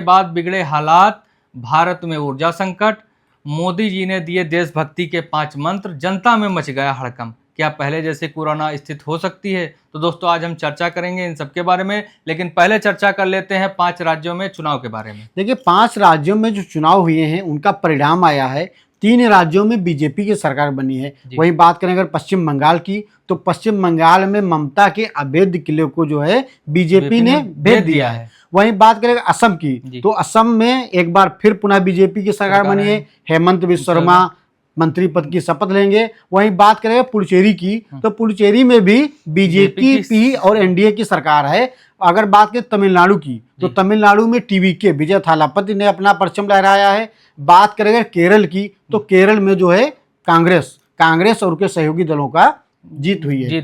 के बाद बिगड़े हालात, भारत में ऊर्जा संकट, मोदी जी ने दिए देशभक्ति के 5 मंत्र, जनता में मच गया हड़कंप। क्या पहले जैसे कोरोना स्थिति हो सकती है? तो दोस्तों आज हम चर्चा करेंगे इन सब के बारे में, लेकिन पहले चर्चा कर लेते हैं 5 राज्यों में चुनाव के बारे में। देखिए 5 राज्यों में जो चुनाव हुए हैं उनका परिणाम आया है। 3 राज्यों में बीजेपी की सरकार बनी है। वहीं बात करें अगर पश्चिम बंगाल की, तो पश्चिम बंगाल में ममता के अवैध किले को जो है बीजेपी ने भेज दिया है। वहीं बात करें असम की, तो असम में एक बार फिर पुनः बीजेपी की सरकार बनी है। हेमंत बिस्वा शर्मा मंत्री पद की शपथ लेंगे। वहीं बात करें पुडुचेरी की, तो पुडुचेरी में भी बीजेपी और एनडीए की सरकार है। अगर बात करें तमिलनाडु की, तो तमिलनाडु में टीवीके विजय थालापति ने अपना परचम लहराया है। बात करें केरल की, तो केरल में जो है कांग्रेस और उनके सहयोगी दलों का जीत हुई है।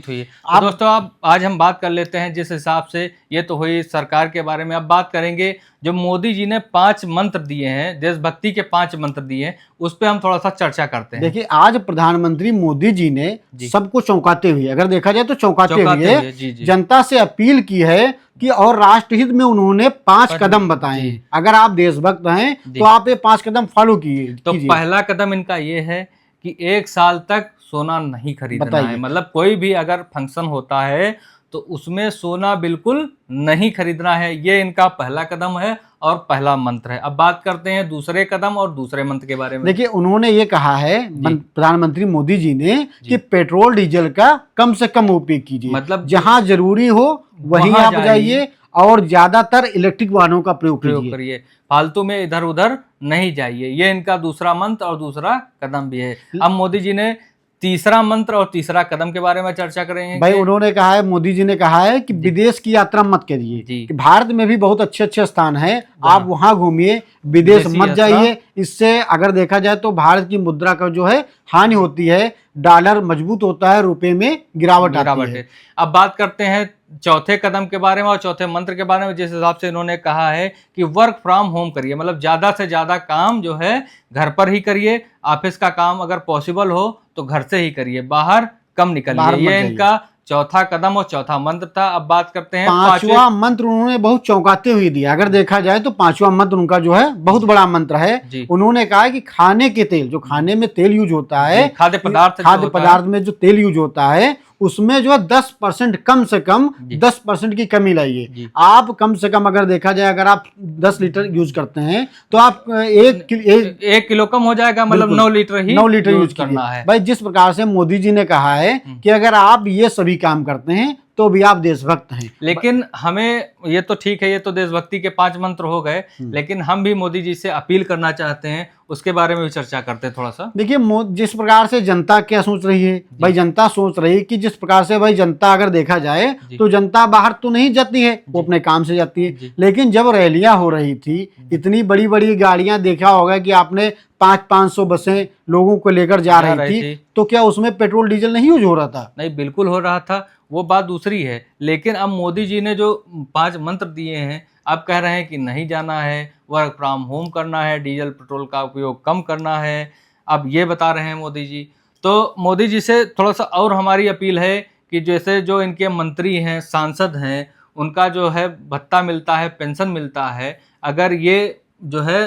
अब दोस्तों अब आज हम बात कर लेते हैं, जिस हिसाब से ये तो हुई सरकार के बारे में। अब बात करेंगे जो मोदी जी ने 5 मंत्र दिए हैं, देशभक्ति के 5 मंत्र दिए हैं, उस पर हम थोड़ा सा चर्चा करते हैं। देखिए आज प्रधानमंत्री मोदी जी ने सबको चौंकाते हुए, अगर देखा जाए तो चौंकाते हुए जनता से अपील की है कि और राष्ट्रहित में उन्होंने 5 कदम बताए। अगर आप देशभक्त हैं तो आप ये 5 कदम फॉलो कीजिए। तो पहला कदम इनका ये है कि 1 साल तक सोना नहीं खरीदना है। मतलब कोई भी अगर फंक्शन होता है तो उसमें सोना बिल्कुल नहीं खरीदना है। ये इनका पहला कदम है और पहला मंत्र है। अब बात करते हैं दूसरे कदम और दूसरे मंत्र के बारे में। देखिए उन्होंने ये कहा है प्रधानमंत्री मोदी जी ने कि पेट्रोल डीजल का कम से कम उपयोग कीजिए। मतलब जहां जरूरी हो वहीं आप जाइए और ज्यादातर इलेक्ट्रिक वाहनों का प्रयोग करिए, फालतू में इधर उधर नहीं जाइए। ये इनका दूसरा मंत्र और दूसरा कदम भी है। अब मोदी जी ने तीसरा मंत्र और तीसरा कदम के बारे में चर्चा करेंगे। भाई उन्होंने कहा है, मोदी जी ने कहा है कि विदेश की यात्रा मत करिए, कि भारत में भी बहुत अच्छे अच्छे स्थान है, आप वहां घूमिए, विदेश मत जाइए। इससे अगर देखा जाए तो भारत की मुद्रा का जो है हानि होती है, डॉलर मजबूत होता है, रुपए में गिरावट आती है। अब बात करते हैं चौथे कदम के बारे में और चौथे मंत्र के बारे में। जिस हिसाब से इन्होंने कहा है कि वर्क फ्रॉम होम करिए, मतलब ज्यादा से ज्यादा काम जो है घर पर ही करिए। ऑफिस का काम अगर पॉसिबल हो तो घर से ही करिए, बाहर कम निकलिए। ये इनका चौथा कदम और चौथा मंत्र था। अब बात करते हैं 5वां मंत्र। उन्होंने बहुत चौंकाते हुए दिया। अगर देखा जाए तो 5वां मंत्र उनका जो है बहुत बड़ा मंत्र है। उन्होंने कहा कि खाने के तेल, जो खाने में तेल यूज होता है, खाद्य पदार्थ में जो तेल यूज होता है, उसमें जो है 10% कम से कम 10% की कमी लाइए। आप कम से कम अगर देखा जाए, अगर आप 10 लीटर यूज करते हैं तो आप 1 किलो कम हो जाएगा। मतलब 9 लीटर यूज करना है। भाई जिस प्रकार से मोदी जी ने कहा है कि अगर आप ये सभी काम करते हैं तो भी आप देशभक्त हैं। लेकिन हमें ये तो ठीक है, ये तो देशभक्ति के 5 मंत्र हो गए, लेकिन हम भी मोदी जी से अपील करना चाहते हैं, उसके बारे में भी चर्चा करते हैं थोड़ा सा। देखिए जिस प्रकार से जनता क्या सोच रही है, भाई जनता सोच रही है कि जिस प्रकार से भाई जनता अगर देखा जाए तो जनता बाहर तो नहीं जाती है, वो अपने काम से जाती है। लेकिन जब रैलियां हो रही थी, इतनी बड़ी बड़ी गाड़ियां, देखा होगा कि आपने 500-500 बसें लोगों को लेकर जा रही थी, तो क्या उसमें पेट्रोल डीजल नहीं यूज हो रहा था? नहीं, बिल्कुल हो रहा था, वो बात दूसरी है। लेकिन अब मोदी जी ने जो 5 मंत्र दिए हैं, अब कह रहे हैं कि नहीं जाना है, वर्क फ्रॉम होम करना है, डीजल पेट्रोल का उपयोग कम करना है। अब ये बता रहे हैं मोदी जी। तो मोदी जी से थोड़ा सा और हमारी अपील है कि जैसे जो इनके मंत्री हैं, सांसद हैं, उनका जो है भत्ता मिलता है, पेंशन मिलता है, अगर ये जो है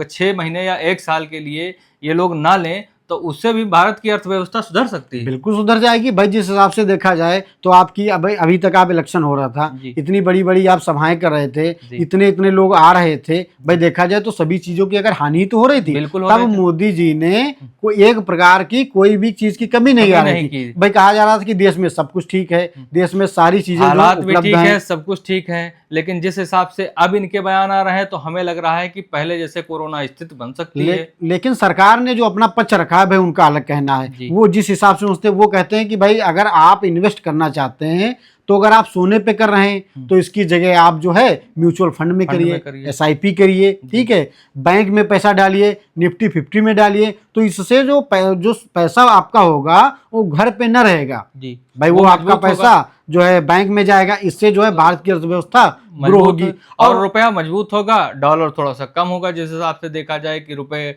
6 महीने या 1 साल के लिए ये लोग ना लें तो उससे भी भारत की अर्थव्यवस्था सुधर सकती है। बिल्कुल सुधर जाएगी। भाई जिस हिसाब से देखा जाए तो आपकी अभी तक आप इलेक्शन हो रहा था, इतनी बड़ी बड़ी आप सभाएं कर रहे थे, इतने इतने लोग आ रहे थे, भाई देखा जाए तो सभी चीजों की अगर हानि तो हो रही थी, तब मोदी जी ने कोई एक प्रकार की कोई भी चीज की कमी नहीं आ रही थी। भाई कहा जा रहा था कि देश में सब कुछ ठीक है, देश में सारी चीजें उपलब्ध है, सब कुछ ठीक है। लेकिन जिस हिसाब से अब इनके बयान आ रहे हैं तो हमें लग रहा है कि पहले जैसे कोरोना स्थिति बन सकती है। लेकिन सरकार ने जो अपना पक्ष रखा है, भाई उनका अलग कहना है। वो जिस हिसाब से सोचते, वो कहते हैं कि भाई अगर आप इन्वेस्ट करना चाहते हैं तो अगर आप सोने पे कर रहे हैं तो इसकी जगह आप जो है म्यूचुअल फंड में करिए, SIP करिए, ठीक है, बैंक में पैसा डालिए, निफ्टी 50 में डालिए। तो इससे जो पैसा आपका होगा वो घर पे न रहेगा भाई, वो आपका पैसा जो है बैंक में जाएगा। इससे जो है भारत की अर्थव्यवस्था ग्रो होगी और रुपया मजबूत होगा, डॉलर थोड़ा सा कम होगा। जिस हिसाब से देखा जाए कि रुपए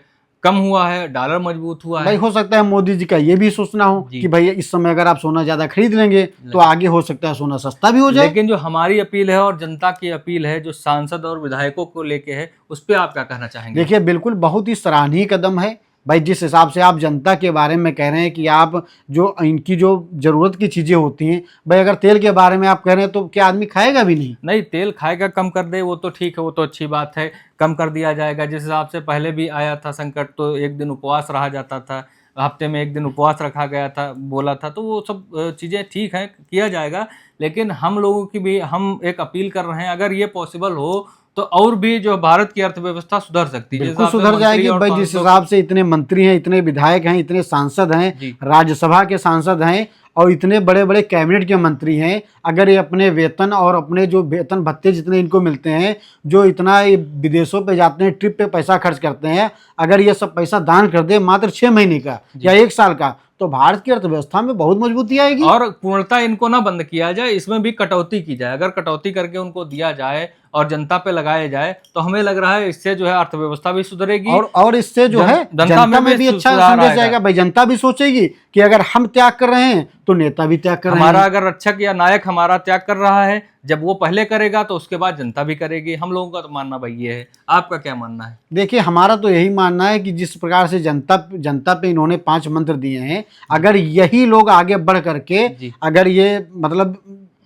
कम हुआ है, डॉलर मजबूत हुआ भाई है। हो सकता है मोदी जी का ये भी सोचना हो जी। कि भाई इस समय अगर आप सोना ज्यादा खरीद लेंगे तो आगे हो सकता है सोना सस्ता भी हो जाए। लेकिन जो हमारी अपील है और जनता की अपील है, जो सांसद और विधायकों को लेके है, उस पर आप क्या कहना चाहेंगे? देखिए बिल्कुल बहुत ही सराहनीय कदम है भाई, जिस हिसाब से आप जनता के बारे में कह रहे हैं कि आप जो इनकी जो जरूरत की चीजें होती हैं, भाई अगर तेल के बारे में आप कह रहे हैं तो क्या आदमी खाएगा भी नहीं? नहीं, तेल खाएगा कम कर दे वो तो ठीक है, वो तो अच्छी बात है, कम कर दिया जाएगा। जिस हिसाब से पहले भी आया था संकट, तो एक दिन उपवास रहा जाता था, हफ्ते में एक दिन उपवास रखा गया था, बोला था, तो वो सब चीज़ें ठीक है, किया जाएगा। लेकिन हम लोगों की भी हम एक अपील कर रहे हैं, अगर ये पॉसिबल हो तो और भी जो भारत की अर्थव्यवस्था सुधर सकती है। जिस बिल्कुल हिसाब से सुधर मंत्री जाएगी और भाई, जिस सांसदों हिसाब से इतने मंत्री हैं, इतने विधायक हैं, इतने सांसद हैं, जी। राज्यसभा के सांसद हैं और इतने बड़े बड़े कैबिनेट के मंत्री हैं, अगर ये अपने वेतन और अपने जो वेतन भत्ते जितने इनको मिलते हैं, जो इतना ये विदेशों पे जाते हैं, ट्रिप पे पैसा खर्च करते हैं, अगर ये सब पैसा दान कर दे मात्र 6 महीने का या 1 साल का, तो भारत की अर्थव्यवस्था में बहुत मजबूती आएगी। और पूर्णतः इनको ना बंद किया जाए, इसमें भी कटौती की जाए। अगर कटौती करके उनको दिया जाए और जनता पे लगाया जाए तो हमें लग रहा है इससे जो है अर्थव्यवस्था भी सुधरेगी और इससे जो है जनता में भी अच्छा सुधार संदेश आएगा। जाएगा भाई, जनता भी सोचेगी कि अगर हम त्याग कर रहे हैं तो नेता भी त्याग कर रहे हमारा हैं। अगर रक्षक या नायक हमारा त्याग कर रहा है, जब वो पहले करेगा तो उसके बाद जनता भी करेगी। हम लोगों का तो मानना भाई ये है, आपका क्या मानना है? देखिए हमारा तो यही मानना है कि जिस प्रकार से जनता पे इन्होंने 5 मंत्र दिए हैं, अगर यही लोग आगे बढ़ करके जी। अगर ये मतलब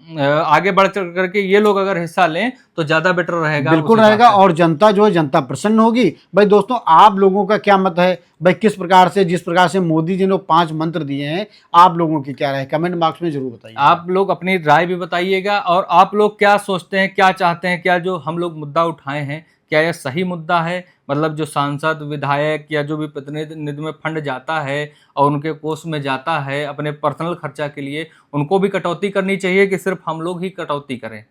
आगे बढ़ चढ़ करके ये लोग अगर हिस्सा लें तो ज्यादा बेटर रहेगा। बिल्कुल उस हिसाब रहेगा से। और जनता जो है जनता प्रसन्न होगी। भाई दोस्तों आप लोगों का क्या मत है भाई, किस प्रकार से जिस प्रकार से मोदी जी ने 5 मंत्र दिए हैं, आप लोगों की क्या राय, कमेंट बॉक्स में जरूर बताइए। आप लोग अपनी राय भी बताइएगा और आप लोग क्या सोचते हैं, क्या चाहते हैं, क्या जो हम लोग मुद्दा उठाए हैं क्या यह सही मुद्दा है? मतलब जो सांसद विधायक या जो भी प्रतिनिधि में फंड जाता है और उनके कोष में जाता है अपने पर्सनल खर्चा के लिए, उनको भी कटौती करनी चाहिए कि सिर्फ हम लोग ही कटौती करें?